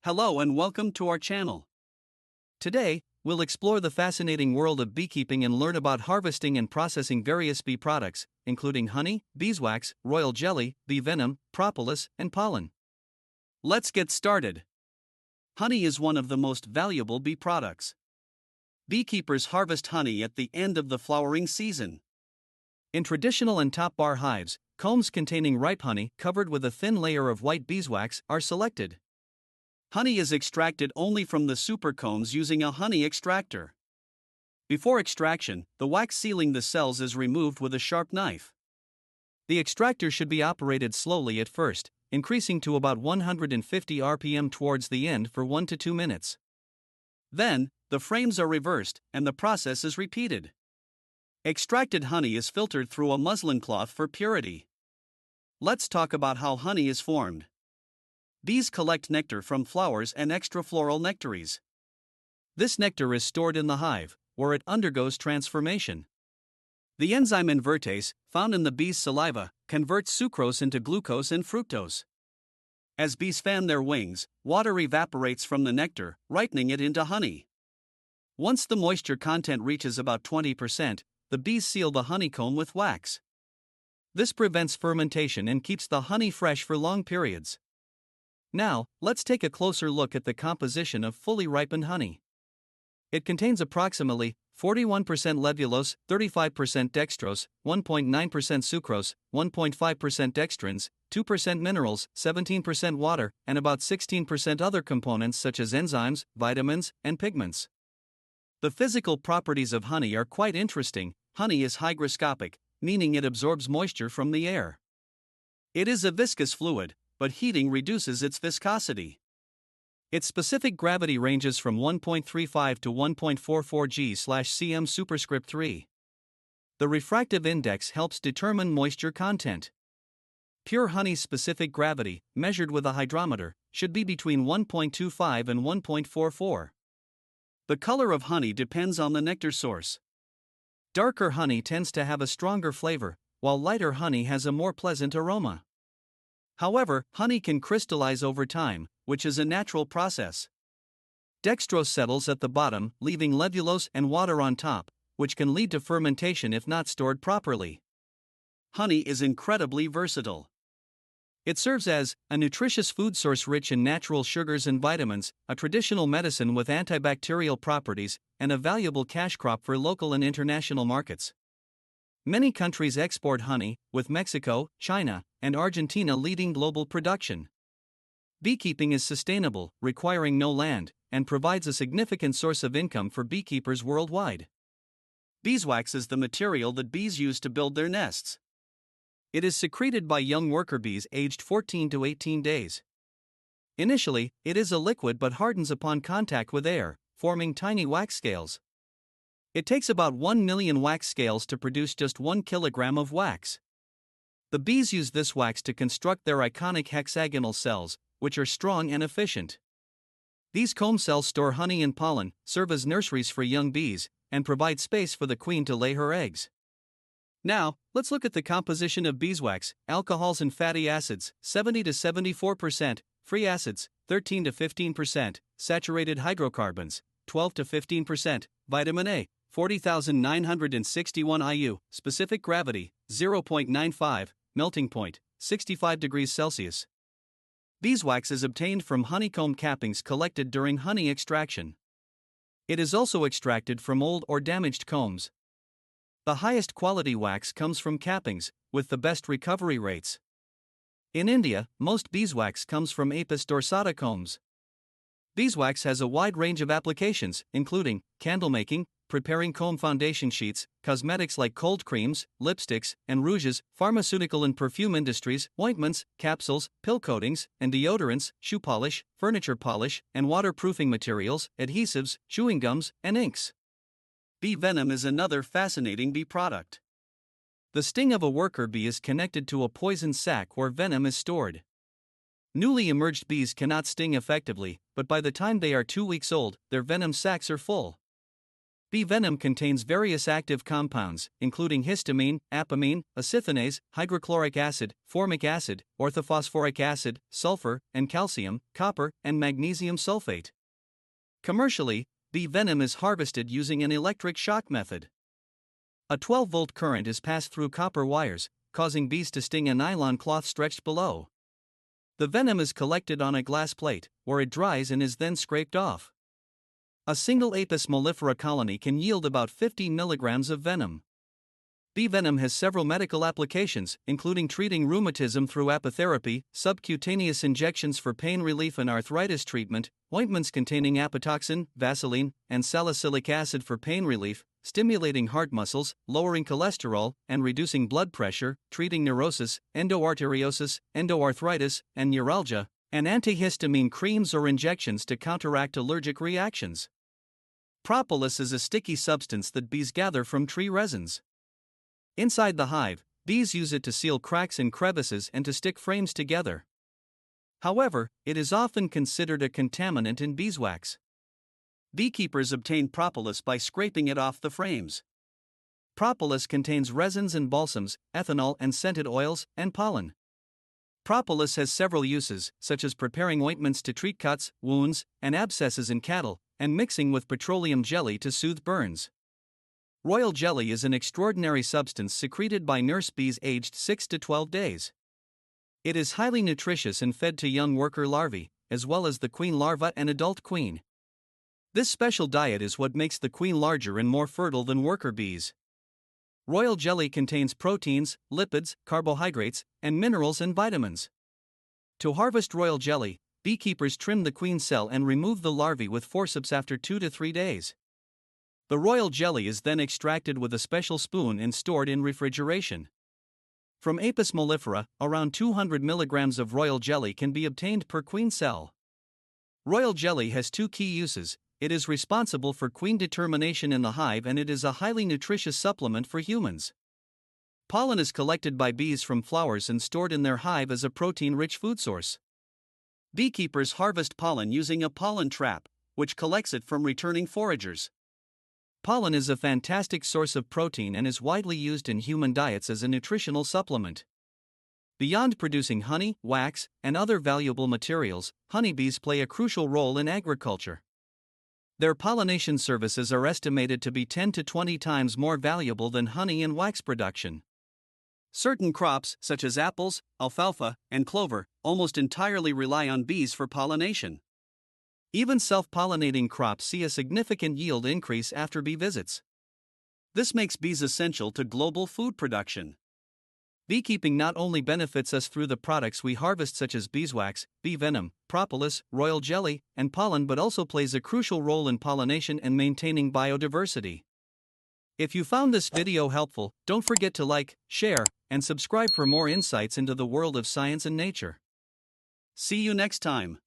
Hello and welcome to our channel. Today, we'll explore the fascinating world of beekeeping and learn about harvesting and processing various bee products, including honey, beeswax, royal jelly, bee venom, propolis, and pollen. Let's get started. Honey is one of the most valuable bee products. Beekeepers harvest honey at the end of the flowering season. In traditional and top bar hives, combs containing ripe honey covered with a thin layer of white beeswax are selected. Honey is extracted only from the supercombs using a honey extractor. Before extraction, the wax sealing the cells is removed with a sharp knife. The extractor should be operated slowly at first, increasing to about 150 RPM towards the end for 1 to 2 minutes. Then, the frames are reversed, and the process is repeated. Extracted honey is filtered through a muslin cloth for purity. Let's talk about how honey is formed. Bees collect nectar from flowers and extrafloral nectaries. This nectar is stored in the hive, where it undergoes transformation. The enzyme invertase, found in the bee's saliva, converts sucrose into glucose and fructose. As bees fan their wings, water evaporates from the nectar, ripening it into honey. Once the moisture content reaches about 20%, the bees seal the honeycomb with wax. This prevents fermentation and keeps the honey fresh for long periods. Now, let's take a closer look at the composition of fully ripened honey. It contains approximately 41% levulose, 35% dextrose, 1.9% sucrose, 1.5% dextrins, 2% minerals, 17% water, and about 16% other components such as enzymes, vitamins, and pigments. The physical properties of honey are quite interesting. Honey is hygroscopic, meaning it absorbs moisture from the air. It is a viscous fluid, but heating reduces its viscosity. Its specific gravity ranges from 1.35 to 1.44 g/cm superscript 3. The refractive index helps determine moisture content. Pure honey's specific gravity, measured with a hydrometer, should be between 1.25 and 1.44. The color of honey depends on the nectar source. Darker honey tends to have a stronger flavor, while lighter honey has a more pleasant aroma. However, honey can crystallize over time, which is a natural process. Dextrose settles at the bottom, leaving levulose and water on top, which can lead to fermentation if not stored properly. Honey is incredibly versatile. It serves as a nutritious food source rich in natural sugars and vitamins, a traditional medicine with antibacterial properties, and a valuable cash crop for local and international markets. Many countries export honey, with Mexico, China, and Argentina leading global production. Beekeeping is sustainable, requiring no land, and provides a significant source of income for beekeepers worldwide. Beeswax is the material that bees use to build their nests. It is secreted by young worker bees aged 14 to 18 days. Initially, it is a liquid but hardens upon contact with air, forming tiny wax scales. It takes about 1 million wax scales to produce just 1 kilogram of wax. The bees use this wax to construct their iconic hexagonal cells, which are strong and efficient. These comb cells store honey and pollen, serve as nurseries for young bees, and provide space for the queen to lay her eggs. Now, let's look at the composition of beeswax: alcohols and fatty acids, 70 to 74%, free acids, 13 to 15%, saturated hydrocarbons, 12 to 15%, vitamin A, 40,961 IU, specific gravity, 0.95, melting point, 65 degrees Celsius. Beeswax is obtained from honeycomb cappings collected during honey extraction. It is also extracted from old or damaged combs. The highest quality wax comes from cappings, with the best recovery rates. In India, most beeswax comes from Apis dorsata combs. Beeswax has a wide range of applications, including candle making, preparing comb foundation sheets, cosmetics like cold creams, lipsticks, and rouges, pharmaceutical and perfume industries, ointments, capsules, pill coatings, and deodorants, shoe polish, furniture polish, and waterproofing materials, adhesives, chewing gums, and inks. Bee venom is another fascinating bee product. The sting of a worker bee is connected to a poison sac where venom is stored. Newly emerged bees cannot sting effectively, but by the time they are 2 weeks old, their venom sacs are full. Bee venom contains various active compounds, including histamine, apamine, acethanase, hydrochloric acid, formic acid, orthophosphoric acid, sulfur, and calcium, copper, and magnesium sulfate. Commercially, bee venom is harvested using an electric shock method. A 12-volt current is passed through copper wires, causing bees to sting a nylon cloth stretched below. The venom is collected on a glass plate, where it dries and is then scraped off. A single Apis mellifera colony can yield about 50 milligrams of venom. Bee venom has several medical applications, including treating rheumatism through apitherapy, subcutaneous injections for pain relief and arthritis treatment, ointments containing apitoxin, Vaseline, and salicylic acid for pain relief, stimulating heart muscles, lowering cholesterol, and reducing blood pressure, treating neurosis, endoarteriosis, endoarthritis, and neuralgia, and antihistamine creams or injections to counteract allergic reactions. Propolis is a sticky substance that bees gather from tree resins. Inside the hive, bees use it to seal cracks and crevices and to stick frames together. However, it is often considered a contaminant in beeswax. Beekeepers obtain propolis by scraping it off the frames. Propolis contains resins and balsams, ethanol and scented oils, and pollen. Propolis has several uses, such as preparing ointments to treat cuts, wounds, and abscesses in cattle, and mixing with petroleum jelly to soothe burns. Royal jelly is an extraordinary substance secreted by nurse bees aged 6 to 12 days. It is highly nutritious and fed to young worker larvae, as well as the queen larva and adult queen. This special diet is what makes the queen larger and more fertile than worker bees. Royal jelly contains proteins, lipids, carbohydrates, and minerals and vitamins. To harvest royal jelly, beekeepers trim the queen cell and remove the larvae with forceps after 2 to 3 days. The royal jelly is then extracted with a special spoon and stored in refrigeration. From Apis mellifera, around 200 milligrams of royal jelly can be obtained per queen cell. Royal jelly has two key uses. It is responsible for queen determination in the hive, and it is a highly nutritious supplement for humans. Pollen is collected by bees from flowers and stored in their hive as a protein-rich food source. Beekeepers harvest pollen using a pollen trap, which collects it from returning foragers. Pollen is a fantastic source of protein and is widely used in human diets as a nutritional supplement. Beyond producing honey, wax, and other valuable materials, honeybees play a crucial role in agriculture. Their pollination services are estimated to be 10 to 20 times more valuable than honey and wax production. Certain crops, such as apples, alfalfa, and clover, almost entirely rely on bees for pollination. Even self-pollinating crops see a significant yield increase after bee visits. This makes bees essential to global food production. Beekeeping not only benefits us through the products we harvest such as beeswax, bee venom, propolis, royal jelly, and pollen, but also plays a crucial role in pollination and maintaining biodiversity. If you found this video helpful, don't forget to like, share, and subscribe for more insights into the world of science and nature. See you next time.